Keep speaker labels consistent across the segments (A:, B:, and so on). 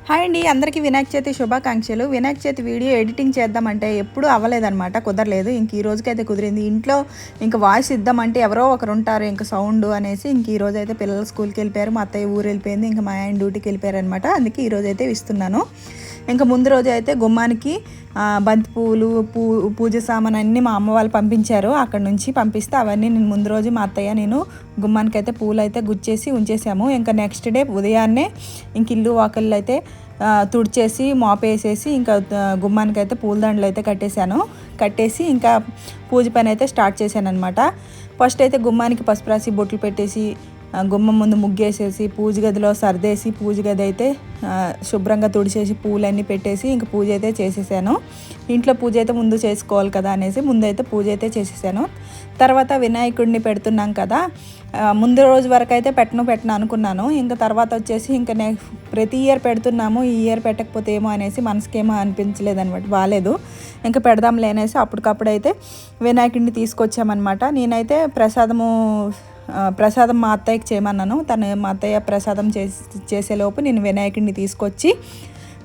A: Hi అండి, అందరికీ వినాయక చవితి శుభాకాంక్షలు. వినాయక చవితి వీడియో ఎడిటింగ్ చేద్దామంటే ఎప్పుడూ అవ్వలేదన్నమాట, కుదరలేదు. ఇంక ఈ రోజుకైతే కుదిరింది. ఇంట్లో ఇంక వాయిస్ ఇద్దామంటే ఎవరో ఒకరు ఉంటారు ఇంక సౌండ్ అనేసి ఇంక ఈ రోజు అయితే పిల్లలు స్కూల్కి వెళ్ళిపోయారు, మా అత్తయ్య ఊరు వెళ్ళిపోయింది, ఇంకా మా ఆయన డ్యూటీకి వెళ్ళిపోయారు అనమాట. అందుకే ఈరోజు అయితే ఇస్తున్నాను. ఇంకా ముందు రోజు అయితే గుమ్మానికి బంతి పువ్వులు, పూజ సామాన్ అన్నీ మా అమ్మ వాళ్ళు పంపించారు. అక్కడ నుంచి పంపిస్తే అవన్నీ నేను ముందు రోజు మా అత్తయ్య నేను గుమ్మానికి అయితే పూలు అయితే గుచ్చేసి ఉంచేసాము. ఇంకా నెక్స్ట్ డే ఉదయాన్నే ఇంక ఇల్లు వాకిళ్ళు అయితే తుడిచేసి మాపేసేసి ఇంకా గుమ్మానికి అయితే పూలదండలు అయితే కట్టేసి ఇంకా పూజ పని అయితే స్టార్ట్ చేశాను అనమాట. ఫస్ట్ అయితే గుమ్మానికి పసుపు రాసి బొట్లు పెట్టేసి గుమ్మం ముందు ముగ్గేసేసి పూజ గదిలో సర్దేసి పూజ గది అయితే శుభ్రంగా తుడిచేసి పూలన్నీ పెట్టేసి ఇంకా పూజ అయితే చేసేసాను. ఇంట్లో పూజ అయితే ముందు చేసుకోవాలి కదా అనేసి ముందైతే పూజ అయితే చేసేసాను. తర్వాత వినాయకుడిని పెడుతున్నాం కదా, ముందు రోజు వరకు అయితే పెట్టను అనుకున్నాను. ఇంకా తర్వాత వచ్చేసి ఇంకా ప్రతి ఇయర్ పెడుతున్నాము, ఈ ఇయర్ పెట్టకపోతే ఏమో అనేసి మనసుకేమో అనిపించలేదు అనమాట, బాగాలేదు. ఇంకా పెడదాంలే అనేసి అప్పటికప్పుడైతే వినాయకుడిని తీసుకొచ్చామన్నమాట. నేనైతే ప్రసాదం మా అత్తయ్యకి చేయమన్నాను. మా అత్తయ్య ప్రసాదం చేసేలోపు నేను వినాయకుడిని తీసుకొచ్చి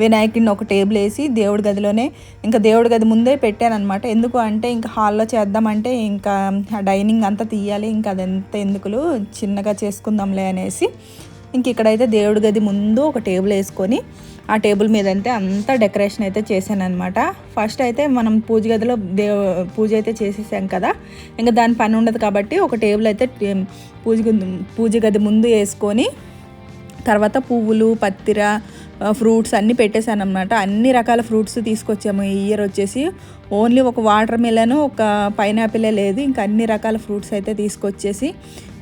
A: వినాయకుడిని ఒక టేబుల్ వేసి దేవుడి గదిలోనే ఇంకా దేవుడి గది ముందే పెట్టానమాట. ఎందుకు అంటే ఇంకా హాల్లో చేద్దామంటే ఇంకా డైనింగ్ అంతా తీయాలి, ఇంకా అదంతా ఎందుకులు చిన్నగా చేసుకుందాంలే అనేసి ఇంక ఇక్కడైతే దేవుడి గది ముందు ఒక టేబుల్ వేసుకొని ఆ టేబుల్ మీద అయితే అంతా డెకరేషన్ అయితే చేశాను అనమాట. ఫస్ట్ అయితే మనం పూజ గదిలో పూజ అయితే చేసేసాం కదా, ఇంకా దాని పని ఉండదు కాబట్టి ఒక టేబుల్ అయితే పూజ గది ముందు వేసుకొని తర్వాత పువ్వులు, పత్తిర, ఫ్రూట్స్ అన్నీ పెట్టేశాను అనమాట. అన్ని రకాల ఫ్రూట్స్ తీసుకొచ్చాము. ఈ ఇయర్ వచ్చేసి ఓన్లీ ఒక వాటర్ మిలన్, ఒక పైనాపిలే లేదు, ఇంకా అన్ని రకాల ఫ్రూట్స్ అయితే తీసుకొచ్చేసి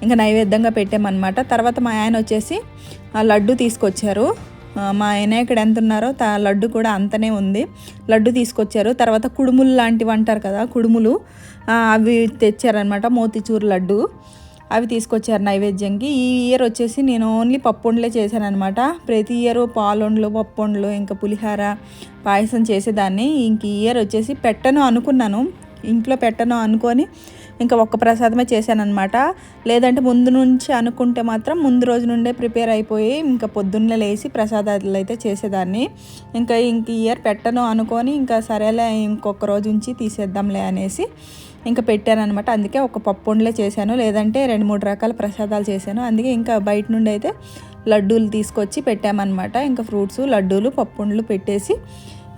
A: ఇంకా నైవేద్యంగా పెట్టామన్నమాట. తర్వాత మా ఆయన వచ్చేసి లడ్డు తీసుకొచ్చారు. మా వినాయకుడు ఎంత ఉన్నారో లడ్డు కూడా అంతనే ఉంది. లడ్డు తీసుకొచ్చారు. తర్వాత కుడుములు లాంటివి అంటారు కదా, కుడుములు అవి తెచ్చారనమాట, మోతిచూర్ లడ్డు అవి తీసుకొచ్చారు నైవేద్యంకి. ఈ ఇయర్ వచ్చేసి నేను ఓన్లీ పప్పుండలే చేశాను అనమాట. ప్రతి ఇయర్ పాలొండలు, పప్పుండలు, ఇంకా పులిహార, పాయసం చేసేదాన్ని. ఇంక ఈ ఇయర్ వచ్చేసి ఇంట్లో పెట్టను అనుకొని ఇంకా ఒక్క ప్రసాదమే చేశానమాట. లేదంటే ముందు నుంచి అనుకుంటే మాత్రం ముందు రోజు నుండే ప్రిపేర్ అయిపోయి ఇంకా పొద్దున్నే లేచి ప్రసాదాలు అయితే చేసేదాన్ని. ఇంకా ఇయర్ పెట్టను అనుకొని ఇంకా సరేలే ఇంకొక రోజు నుంచి తీసేద్దాంలే అనేసి ఇంకా పెట్టానమాట. అందుకే ఒక పప్పుండలే చేశాను, లేదంటే 2-3 రకాల ప్రసాదాలు చేశాను. అందుకే ఇంకా బయట నుండి అయితే లడ్డూలు తీసుకొచ్చి పెట్టామన్నమాట. ఇంకా ఫ్రూట్స్, లడ్డూలు, పప్పుండలు పెట్టేసి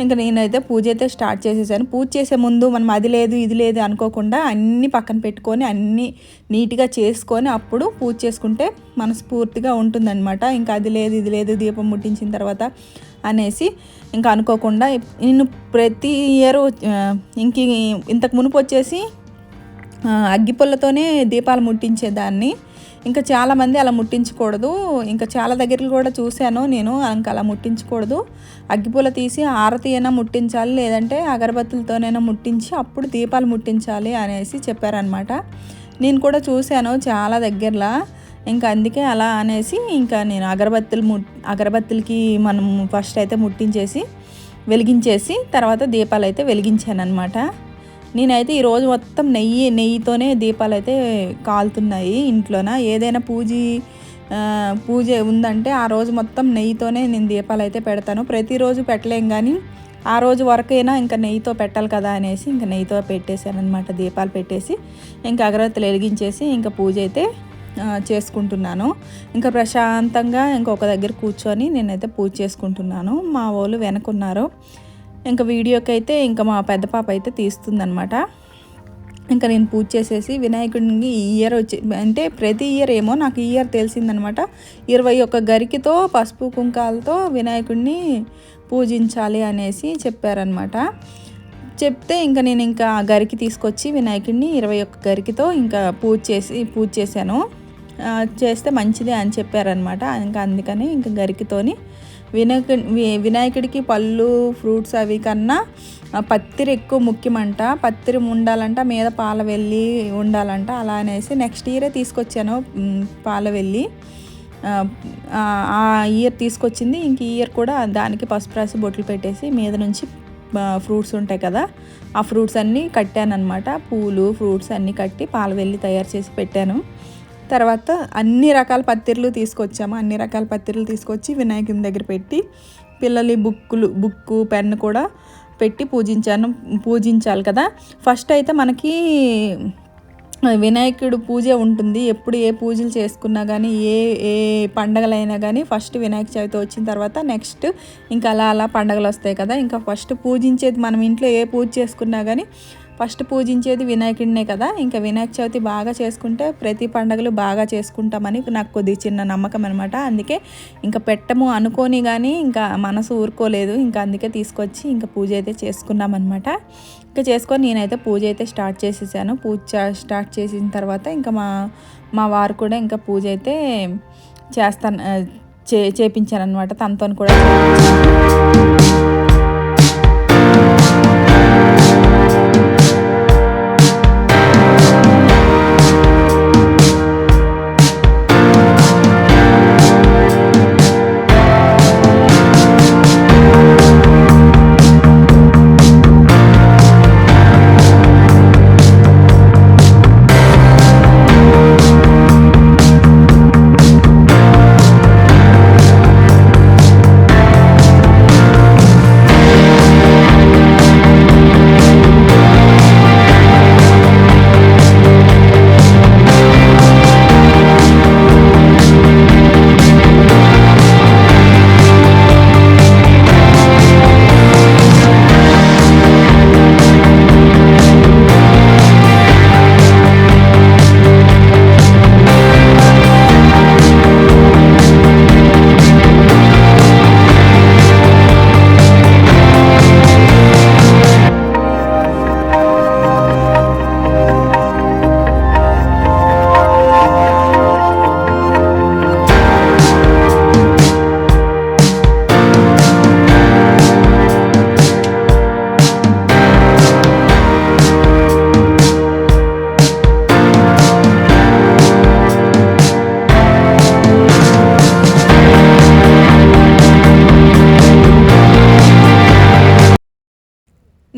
A: ఇంకా నేనైతే పూజ అయితే స్టార్ట్ చేసేసాను. పూజ చేసే ముందు మనం అది లేదు ఇది లేదు అనుకోకుండా అన్నీ పక్కన పెట్టుకొని అన్నీ నీట్గా చేసుకొని అప్పుడు పూజ చేసుకుంటే మనస్ఫూర్తిగా ఉంటుందన్నమాట. ఇంకా అది లేదు ఇది లేదు దీపం ముట్టించిన తర్వాత అనేసి ఇంకా అనుకోకుండా నేను ప్రతి ఇయర్ ఇంతకు మునుపు వచ్చేసి అగ్గిపుల్లతోనే దీపాలు ముట్టించేదాన్ని. ఇంకా చాలామంది అలా ముట్టించకూడదు, ఇంకా చాలా దగ్గరలు కూడా చూశాను నేను, ఇంకా అలా ముట్టించకూడదు, అగ్గిపుల్ల తీసి ఆరతి అయినా ముట్టించాలి, లేదంటే అగరబత్తులతోనైనా ముట్టించి అప్పుడు దీపాలు ముట్టించాలి అనేసి చెప్పారనమాట. నేను కూడా చూశాను చాలా దగ్గరలో. ఇంకా అందుకే అలా అనేసి ఇంకా నేను అగరబత్తులకి మనం ఫస్ట్ అయితే ముట్టించేసి వెలిగించేసి తర్వాత దీపాలు అయితే వెలిగించాను అనమాట. నేనైతే ఈరోజు మొత్తం నెయ్యితోనే దీపాలు అయితే కాలుతున్నాయి ఇంట్లోన. ఏదైనా పూజ ఉందంటే ఆ రోజు మొత్తం నెయ్యితోనే నేను దీపాలు అయితే పెడతాను. ప్రతిరోజు పెట్టలేం కానీ ఆ రోజు వరకైనా ఇంకా నెయ్యితో పెట్టాలి కదా అనేసి ఇంకా నెయ్యితో పెట్టేశాను అనమాట. దీపాలు పెట్టేసి ఇంకా అగరబత్తులు వెలిగించేసి ఇంకా పూజ అయితే చేసుకుంటున్నాను. ఇంకా ప్రశాంతంగా ఇంకొక దగ్గర కూర్చొని నేనైతే పూజ చేసుకుంటున్నాను. మా వాళ్ళు వెనకున్నారు. ఇంకా వీడియోకి అయితే ఇంకా మా పెద్ద పాప అయితే తీస్తుందనమాట. ఇంకా నేను పూజ చేసేసి వినాయకుడిని ఈ ఇయర్ అంటే ప్రతి ఇయర్ ఏమో నాకు ఈ ఇయర్ తెలిసిందనమాట, 21 గరికితో పసుపు కుంకాలతో వినాయకుడిని పూజించాలి అనేసి చెప్పారనమాట. చెప్తే ఇంకా నేను ఇంకా గరికి తీసుకొచ్చి వినాయకుడిని 21 గరికితో ఇంకా పూజ చేశాను. చేస్తే మంచిదే అని చెప్పారనమాట. ఇంకా అందుకని ఇంకా గరికితోని వినాయకుడికి పళ్ళు, ఫ్రూట్స్ అవి కన్నా పత్తిరి ఎక్కువ ముఖ్యమంట. పత్తిరి ఉండాలంట, మీద పాలవెల్లి ఉండాలంట. అలా అనేసి నెక్స్ట్ ఇయరే తీసుకొచ్చాను పాలవెల్లి. ఆ ఇయర్ తీసుకొచ్చింది. ఇంక ఈ ఇయర్ కూడా దానికి పసుపు రాసి బొట్లు పెట్టేసి మీద నుంచి ఫ్రూట్స్ ఉంటాయి కదా, ఆ ఫ్రూట్స్ అన్నీ కట్టానమాట. పూలు, ఫ్రూట్స్ అన్నీ కట్టి పాలవెల్లి తయారు చేసి పెట్టాను. తర్వాత అన్ని రకాల పత్తిర్లు తీసుకొచ్చాము. అన్ని రకాల పత్తిర్లు తీసుకొచ్చి వినాయకుని దగ్గర పెట్టి పిల్లలి బుక్కు పెన్ను కూడా పెట్టి పూజించాలి కదా. ఫస్ట్ అయితే మనకి వినాయకుడు పూజ ఉంటుంది. ఎప్పుడు ఏ పూజలు చేసుకున్నా కానీ ఏ పండగలైనా కానీ ఫస్ట్ వినాయక చవితి వచ్చిన తర్వాత నెక్స్ట్ ఇంకా అలా పండగలు వస్తాయి కదా. ఇంకా ఫస్ట్ పూజించేది మనం ఇంట్లో ఏ పూజ చేసుకున్నా కానీ ఫస్ట్ పూజించేది వినాయకుడినే కదా. ఇంకా వినాయక చవితి బాగా చేసుకుంటే ప్రతి పండుగలు బాగా చేసుకుంటామని నాకు కొద్దిగా చిన్న నమ్మకం అనమాట. అందుకే ఇంకా పెట్టము అనుకోని కానీ ఇంకా మనసు ఊరుకోలేదు. ఇంకా అందుకే తీసుకొచ్చి ఇంకా పూజ అయితే చేసుకున్నాం అనమాట. ఇంకా చేసుకొని నేనైతే పూజ అయితే స్టార్ట్ చేసేసాను. స్టార్ట్ చేసిన తర్వాత ఇంకా మా వారు కూడా ఇంకా పూజ అయితే చేపించాను అనమాట. తనతో కూడా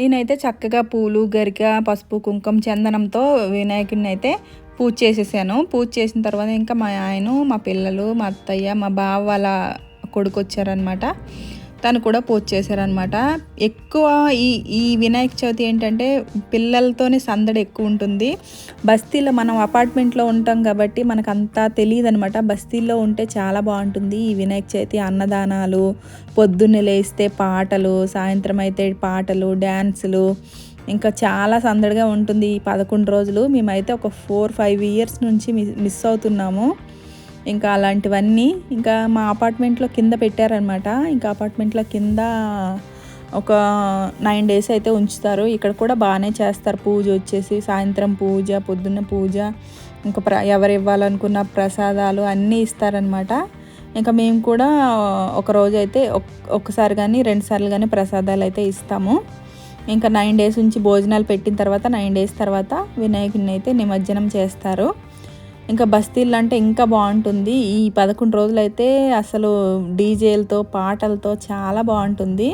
A: నేనైతే చక్కగా పూలు, గరిక, పసుపు, కుంకుమ, చందనంతో వినాయకుడిని అయితే పూజ చేసేసాను. పూజ చేసిన తర్వాత ఇంకా మా ఆయన, మా పిల్లలు, మా అత్తయ్య, మా బావ వాళ్ళ కొడుకు వచ్చారనమాట. తను కూడా పూజ చేశారనమాట. ఎక్కువ ఈ వినాయక చవితి ఏంటంటే పిల్లలతోనే సందడి ఎక్కువ ఉంటుంది. బస్తీలో మనం అపార్ట్మెంట్లో ఉంటాం కాబట్టి మనకు అంతా తెలియదు అనమాట. బస్తీల్లో ఉంటే చాలా బాగుంటుంది ఈ వినాయక చవితి. అన్నదానాలు, పొద్దున్నే లేస్తే పాటలు, సాయంత్రం అయితే పాటలు, డ్యాన్సులు, ఇంకా చాలా సందడిగా ఉంటుంది ఈ 11 రోజులు. మేమైతే ఒక 4-5 ఇయర్స్ నుంచి మిస్ అవుతున్నాము ఇంకా అలాంటివన్నీ. ఇంకా మా అపార్ట్మెంట్లో కింద పెట్టారనమాట. ఇంకా అపార్ట్మెంట్లో కింద ఒక 9 days అయితే ఉంచుతారు. ఇక్కడ కూడా బాగానే చేస్తారు పూజ. వచ్చేసి సాయంత్రం పూజ, పొద్దున్న పూజ, ఇంకా ఎవరు ఇవ్వాలనుకున్న ప్రసాదాలు అన్నీ ఇస్తారనమాట. ఇంకా మేము కూడా ఒక రోజు అయితే ఒకసారి కానీ 2 సార్లు కానీ ప్రసాదాలు అయితే ఇస్తాము. ఇంకా 9 days ఉంచి భోజనాలు పెట్టిన తర్వాత 9 days తర్వాత వినాయకుడిని అయితే నిమజ్జనం చేస్తారు. ఇంకా బస్తీల్లో అంటే ఇంకా బాగుంటుంది. ఈ 11 రోజులు అయితే అసలు డీజేలతో, పాటలతో చాలా బాగుంటుంది.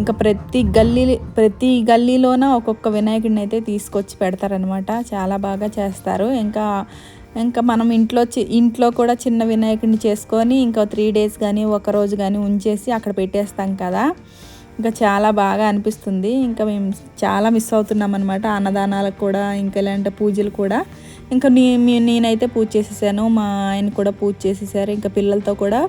A: ఇంకా ప్రతి గల్లీలోన ఒక్కొక్క వినాయకుడిని అయితే తీసుకొచ్చి పెడతారనమాట. చాలా బాగా చేస్తారు. ఇంకా మనం ఇంట్లో కూడా చిన్న వినాయకుడిని చేసుకొని ఇంకా 3 days కానీ ఒక రోజు కానీ ఉంచేసి అక్కడ పెట్టేస్తాం కదా. ఇంకా చాలా బాగా అనిపిస్తుంది. ఇంకా మేము చాలా మిస్ అవుతున్నాం అనమాట అన్నదానాలకు కూడా, ఇంకా ఇలాంటి పూజలు కూడా. ఇంకా నేనైతే పూజ చేసేసాను, మా ఆయన కూడా పూజ చేసేసారు. ఇంకా పిల్లలతో కూడా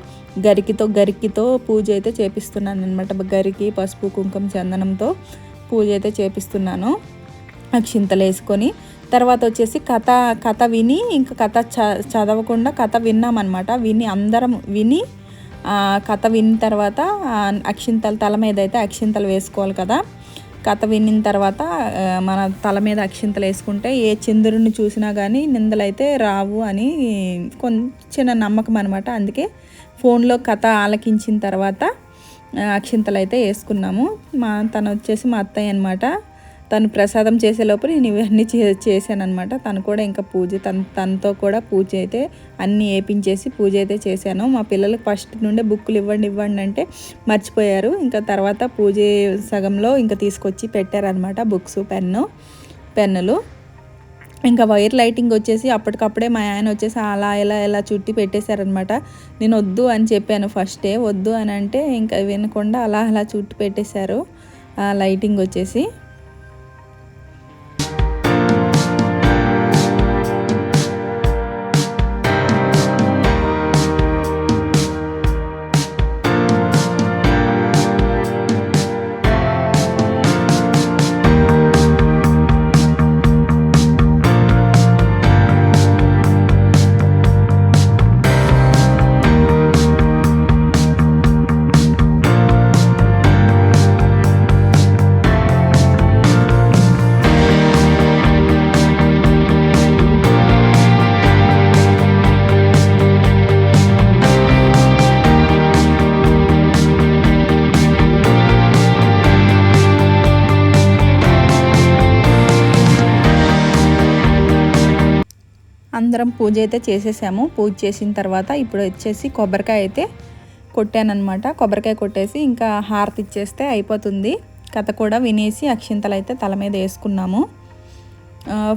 A: గరికితో పూజ అయితే చేపిస్తున్నాను అనమాట. గరికి, పసుపు, కుంకుమ, చందనంతో పూజ అయితే చేపిస్తున్నాను అక్షింతలు వేసుకొని. తర్వాత వచ్చేసి కథ విని, ఇంకా కథ చదవకుండా కథ విన్నామన్నమాట. అందరం విని కథ విన్న తర్వాత అక్షింతలు తల మీద అయితే అక్షింతలు వేసుకోవాలి కదా. కథ విన్న తర్వాత మన తల మీద అక్షింతలు వేసుకుంటే ఏ చంద్రుడిని చూసినా కానీ నిందలైతే రావు అని చిన్న నమ్మకం అనమాట. అందుకే ఫోన్లో కథ ఆలకించిన తర్వాత అక్షింతలు అయితే వేసుకున్నాము. తను వచ్చేసి మా అత్తయ్య అనమాట. తను ప్రసాదం చేసేలోపు నేను ఇవన్నీ చేశాను అనమాట. తను కూడా ఇంకా పూజ తనతో కూడా పూజ అయితే అన్నీ వేపించేసి పూజ అయితే చేశాను. మా పిల్లలకు ఫస్ట్ నుండే బుక్కులు ఇవ్వండి అంటే మర్చిపోయారు. ఇంకా తర్వాత పూజ సగంలో ఇంకా తీసుకొచ్చి పెట్టారనమాట బుక్స్, పెన్నులు. ఇంకా వైర్ లైటింగ్ వచ్చేసి అప్పటికప్పుడే మా ఆయన వచ్చేసి అలా ఎలా చుట్టి పెట్టేశారనమాట. నేను వద్దు అని చెప్పాను ఫస్టే, వద్దు అని అంటే ఇంకా వినకుండా అలా చుట్టి పెట్టేశారు లైటింగ్ వచ్చేసి. అందరం పూజ అయితే చేసేసాము. పూజ చేసిన తర్వాత ఇప్పుడు వచ్చేసి కొబ్బరికాయ అయితే కొట్టానమాట. కొబ్బరికాయ కొట్టేసి ఇంకా హారతి ఇచ్చేస్తే అయిపోతుంది. కథ కూడా వినేసి అక్షింతలు అయితే తల మీద వేసుకున్నాము.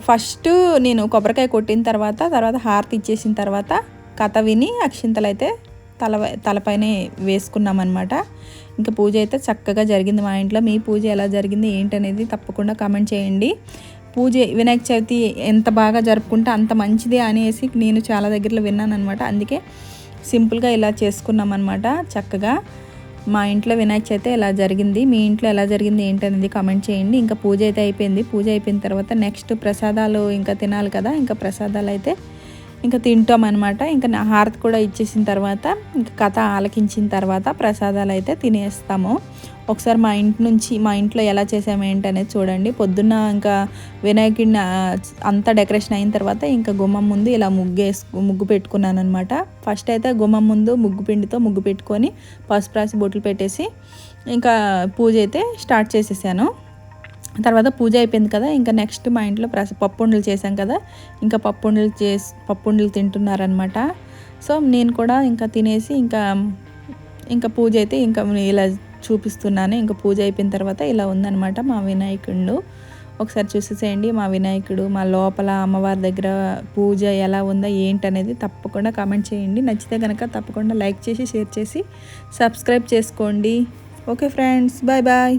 A: ఫస్ట్ నేను కొబ్బరికాయ కొట్టిన తర్వాత హారతి ఇచ్చేసిన తర్వాత కథ విని అక్షింతలు అయితే తలపైనే వేసుకున్నామన్నమాట. ఇంకా పూజ అయితే చక్కగా జరిగింది మా ఇంట్లో. మీ పూజ ఎలా జరిగింది ఏంటనేది తప్పకుండా కామెంట్ చేయండి. పూజ వినాయక చవితి ఎంత బాగా జరుపుకుంటే అంత మంచిది అనేసి నేను చాలా దగ్గరలో విన్నాను అనమాట. అందుకే సింపుల్గా ఇలా చేసుకున్నాం అనమాట. చక్కగా మా ఇంట్లో వినాయక చవితి ఎలా జరిగింది, మీ ఇంట్లో ఎలా జరిగింది ఏంటనేది కామెంట్ చేయండి. ఇంకా పూజ అయితే అయిపోయింది. పూజ అయిపోయిన తర్వాత నెక్స్ట్ ప్రసాదాలు ఇంకా తినాలి కదా. ఇంకా ప్రసాదాలు అయితే ఇంకా తింటాం అనమాట. ఇంకా నా హారతి కూడా ఇచ్చేసిన తర్వాత ఇంకా కథ ఆలకించిన తర్వాత ప్రసాదాలు అయితే తినేస్తాము. ఒకసారి మా ఇంట్లో ఎలా చేసాము ఏంటనేది చూడండి. పొద్దున్న ఇంకా వినాయకుడిని అంతా డెకరేషన్ అయిన తర్వాత ఇంకా గుమ్మం ముందు ఇలా ముగ్గు పెట్టుకున్నాను అనమాట. ఫస్ట్ అయితే గుమ్మం ముందు ముగ్గు పిండితో ముగ్గు పెట్టుకొని పసుపు రాసి బొట్లు పెట్టేసి ఇంకా పూజ అయితే స్టార్ట్ చేసేసాను. తర్వాత పూజ అయిపోయింది కదా. ఇంకా నెక్స్ట్ మా ఇంట్లో పప్పుండలు చేశాం కదా. ఇంకా పప్పుండలు తింటున్నారనమాట. సో నేను కూడా ఇంకా తినేసి ఇంకా పూజ అయితే ఇంకా ఇలా చూపిస్తున్నాను. ఇంకా పూజ అయిపోయిన తర్వాత ఇలా ఉందన్నమాట మా వినాయకుడు. ఒకసారి చూసేసేయండి మా వినాయకుడు. మా లోపల అమ్మవారి దగ్గర పూజ ఎలా ఉందో ఏంటనేది తప్పకుండా కామెంట్ చేయండి. నచ్చితే కనుక తప్పకుండా లైక్ చేసి షేర్ చేసి సబ్స్క్రైబ్ చేసుకోండి. Okay friends, bye bye.